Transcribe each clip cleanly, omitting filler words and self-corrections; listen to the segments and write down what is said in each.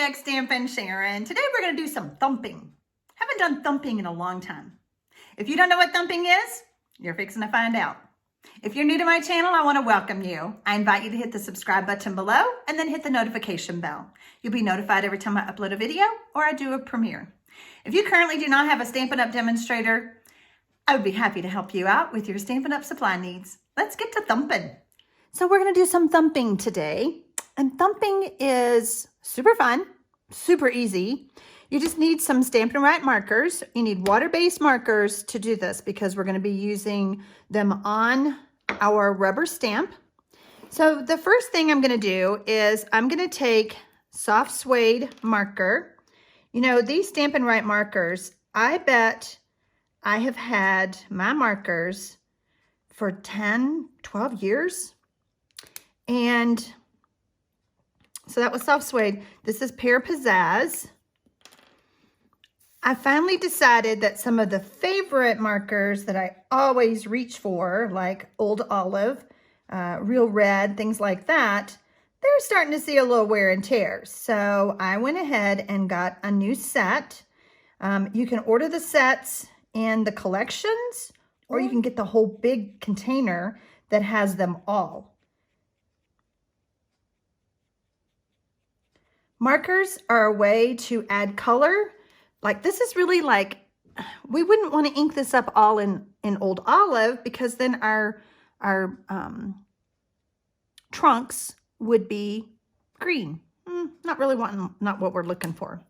TxStampin, Sharon. Today we're going to do some thumping. Haven't done thumping in a long time. If you don't know what thumping is, you're fixing to find out. If you're new to my channel, I want to welcome you. I invite you to hit the subscribe button below and then hit the notification bell. You'll be notified every time I upload a video or I do a premiere. If you currently do not have a Stampin' Up! Demonstrator, I would be happy to help you out with your Stampin' Up! Supply needs. Let's get to thumping. So we're going to do some thumping today. And thumping is super fun, super easy. You just need some Stampin' Write markers. You need water-based markers to do this because we're going to be using them on our rubber stamp. So the first thing I'm going to do is I'm going to take soft suede marker. You know, these Stampin' Write markers, I bet I have had my markers for 10, 12 years. And so that was soft suede. This is Pear Pizzazz. I finally decided that some of the favorite markers that I always reach for, like Old Olive, Real Red, things like that, they're starting to see a little wear and tear. So I went ahead and got a new set. You can order the sets in the collections, or you can get the whole big container that has them all. Markers are a way to add color. Like this is really like, we wouldn't want to ink this up all in Old Olive because then our trunks would be green. Not what we're looking for.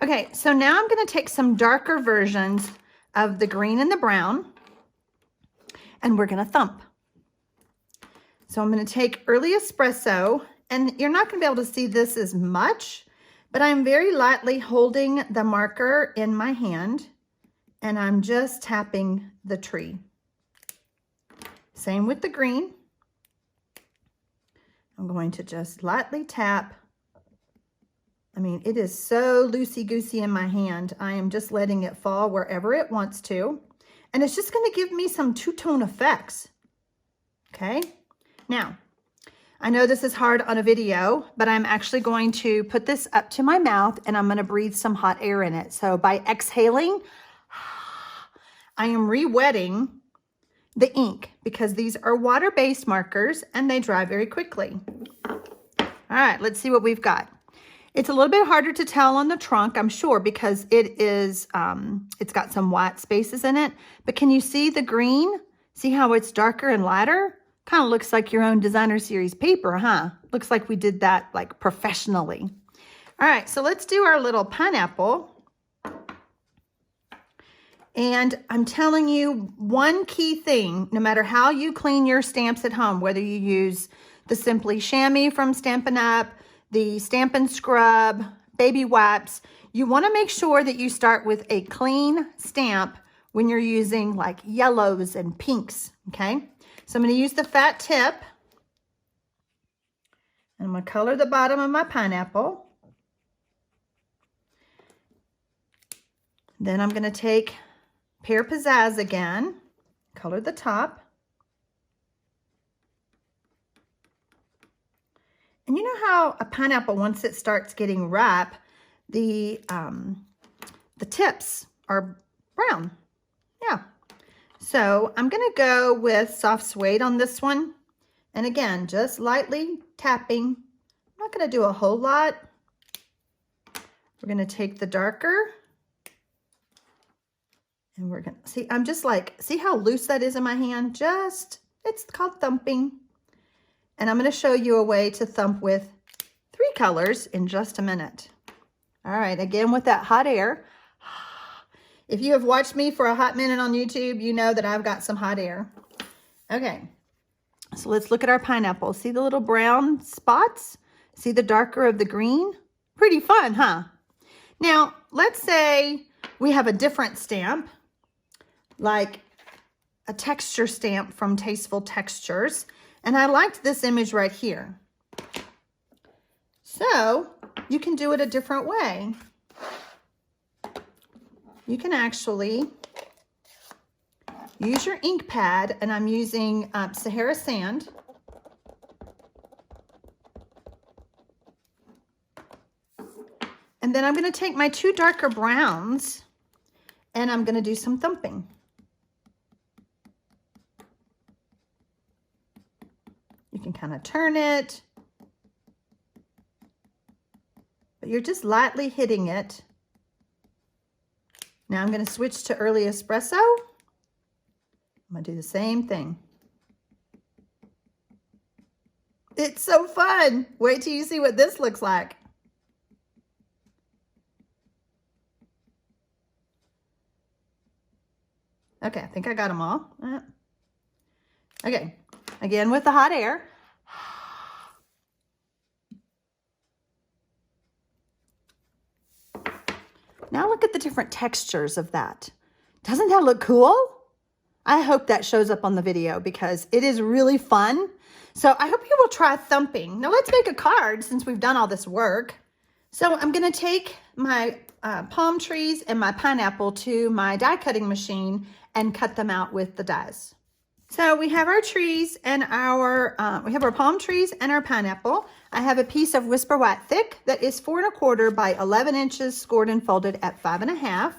Okay, so now I'm going to take some darker versions of the green and the brown, and we're going to thump. So I'm going to take Early Espresso. And you're not going to be able to see this as much, but I'm very lightly holding the marker in my hand, and I'm just tapping the tree. Same with the green. I'm going to just lightly tap. I mean, it is so loosey-goosey in my hand. I am just letting it fall wherever it wants to, and it's just going to give me some two-tone effects. Okay? Now, I know this is hard on a video, but I'm actually going to put this up to my mouth and I'm going to breathe some hot air in it. So by exhaling, I am re-wetting the ink because these are water-based markers and they dry very quickly. All right, let's see what we've got. It's a little bit harder to tell on the trunk, I'm sure, because it is, it's got some white spaces in it. But can you see the green? See how it's darker and lighter? Kind of looks like your own designer series paper, huh? Looks like we did that like professionally. All right, so let's do our little pineapple. And I'm telling you one key thing, no matter how you clean your stamps at home, whether you use the Simply Chamois from Stampin' Up, the Stampin' Scrub, baby wipes, you want to make sure that you start with a clean stamp when you're using like yellows and pinks, okay? So I'm going to use the fat tip, and I'm going to color the bottom of my pineapple. Then I'm going to take Pear Pizzazz again, color the top. And you know how a pineapple, once it starts getting ripe, the tips are brown. Yeah. So I'm going to go with soft suede on this one. And again, just lightly tapping. I'm not going to do a whole lot. We're going to take the darker. And we're going to see, I'm just like, see how loose that is in my hand? It's called thumping. And I'm going to show you a way to thump with 3 colors in just a minute. All right, again with that hot air. If you have watched me for a hot minute on YouTube, you know that I've got some hot air. Okay, so let's look at our pineapple. See the little brown spots? See the darker of the green? Pretty fun, huh? Now, let's say we have a different stamp, like a texture stamp from Tasteful Textures, and I liked this image right here. So, you can do it a different way. You can actually use your ink pad, and I'm using Sahara Sand. And then I'm going to take my 2 darker browns and I'm going to do some thumping. You can kind of turn it, but you're just lightly hitting it. Now I'm going to switch to Early Espresso. I'm going to do the same thing. It's so fun. Wait till you see what this looks like. Okay, I think I got them all. Okay, again with the hot air. Now look at the different textures of that. Doesn't that look cool? I hope that shows up on the video because it is really fun. So I hope you will try thumping. Now let's make a card since we've done all this work. So I'm going to take my palm trees and my pineapple to my die cutting machine and cut them out with the dies. So we have our trees and our palm trees and our pineapple. I have a piece of Whisper White Thick that is 4 1/4 by 11 inches, scored and folded at 5 1/2.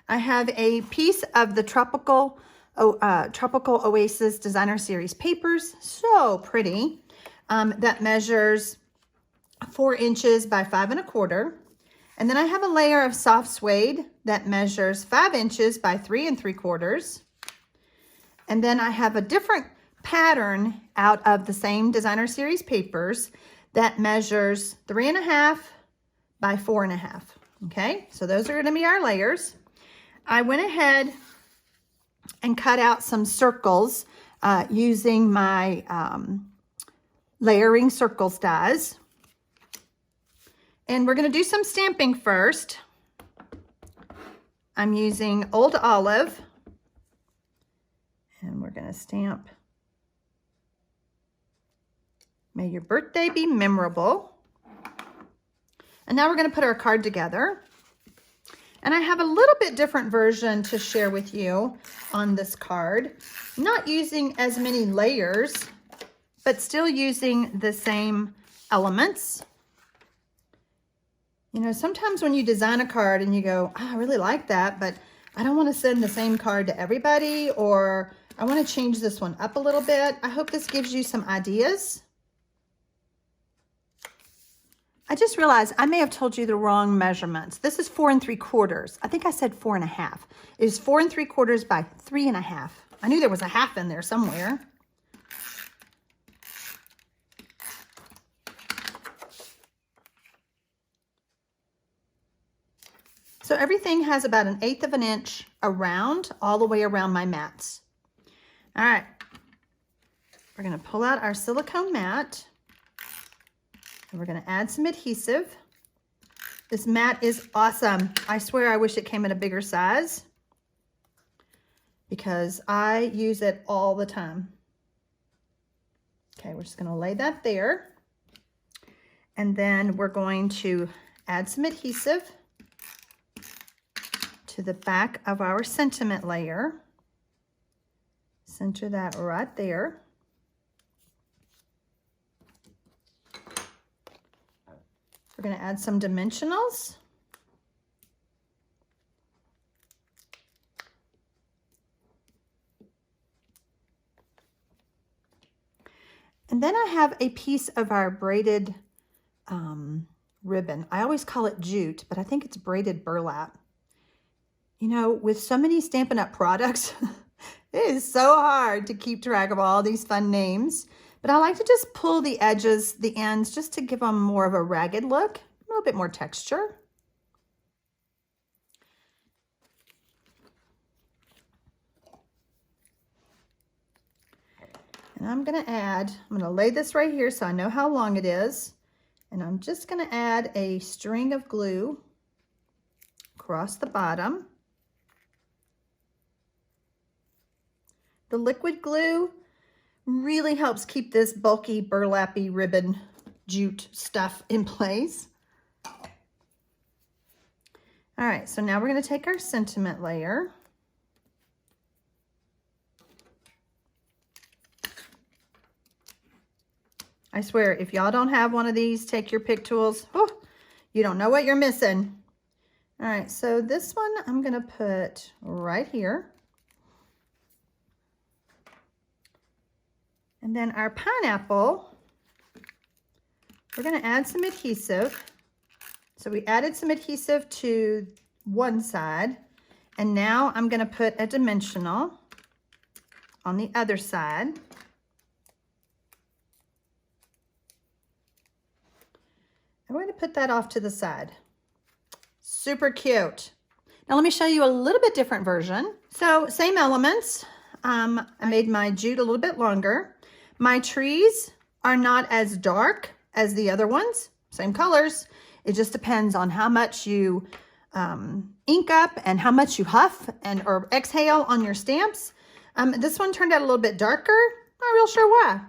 I have a piece of the Tropical Oasis Designer Series papers, so pretty, that measures 4 inches by 5 1/4. And then I have a layer of soft suede that measures 5 inches by 3 3/4. And then I have a different pattern out of the same Designer Series papers that measures 3 1/2 by 4 1/2. Okay, so those are going to be our layers. I went ahead and cut out some circles using my layering circles dies. And we're going to do some stamping first. I'm using Old Olive. And we're going to stamp, "May your birthday be memorable." And now we're going to put our card together. And I have a little bit different version to share with you on this card. Not using as many layers, but still using the same elements. You know, sometimes when you design a card and you go, "Oh, I really like that, but I don't want to send the same card to everybody," or "I want to change this one up a little bit." I hope this gives you some ideas. I just realized I may have told you the wrong measurements. This is 4 3/4. I think I said 4 1/2. It is 4 3/4 by 3 1/2. I knew there was a half in there somewhere. So everything has about 1/8 of an inch around, all the way around my mats. All right, we're going to pull out our silicone mat and we're going to add some adhesive. This mat is awesome. I swear I wish it came in a bigger size because I use it all the time. Okay, we're just going to lay that there. And then we're going to add some adhesive to the back of our sentiment layer. Center that right there. We're going to add some dimensionals. And then I have a piece of our braided ribbon. I always call it jute, but I think it's braided burlap. You know, with so many Stampin' Up! Products, it is so hard to keep track of all these fun names. But I like to just pull the edges, the ends, just to give them more of a ragged look, a little bit more texture. And I'm going to lay this right here so I know how long it is. And I'm just going to add a string of glue across the bottom. The liquid glue really helps keep this bulky, burlappy ribbon jute stuff in place. All right, so now we're going to take our sentiment layer. I swear, if y'all don't have one of these, take your pick tools. Oh, You don't know what you're missing. All right, so this one I'm gonna put right here. And then our pineapple, we're gonna add some adhesive. So we added some adhesive to one side, and now I'm gonna put a dimensional on the other side. I'm going to put that off to the side. Super cute. Now let me show you a little bit different version. So same elements. I made my jute a little bit longer. My trees are not as dark as the other ones. Same colors. It just depends on how much you ink up and how much you huff and or exhale on your stamps. This one turned out a little bit darker. Not real sure why.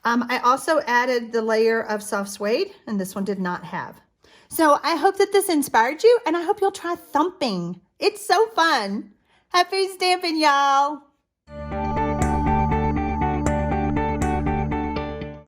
I also added the layer of soft suede, and this one did not have. So I hope that this inspired you, and I hope you'll try thumping. It's so fun. Happy stamping, y'all.